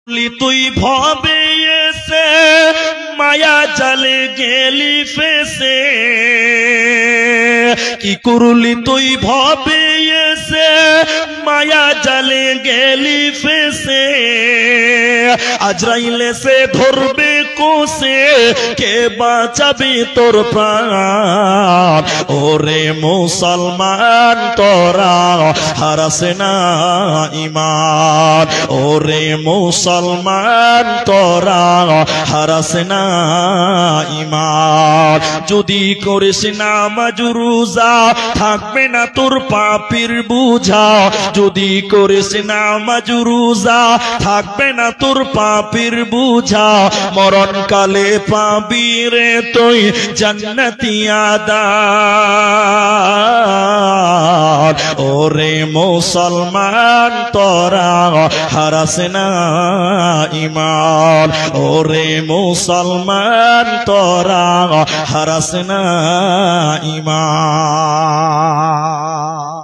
তুই ভবে এসে মায়া জালে গেলি ফেসে, কি করলি তুই ভবে এসে মায়া জালে গেলি ফেসে, আজরাইলে সে ধরবে কোসে, কে বাঁচাবে তোর প্রাণ। ওরে মুসলমান তোরা হারাস না ঈমান, ওরে মুসলমান তোরা হারাস না ঈমান। যদি করিস নামাজ রোজা থাকবে না তোর পাপের বোঝা, যদি করিস নামাজ রোজা থাকবে না তোর পাপের বোঝা, মরণকালে পাবি রে তুই জান্নাতি আদার। ওরে মুসলমান তোরা হারাস না ঈমান, ওরে মুসলমান তোরা হারাস না ঈমান।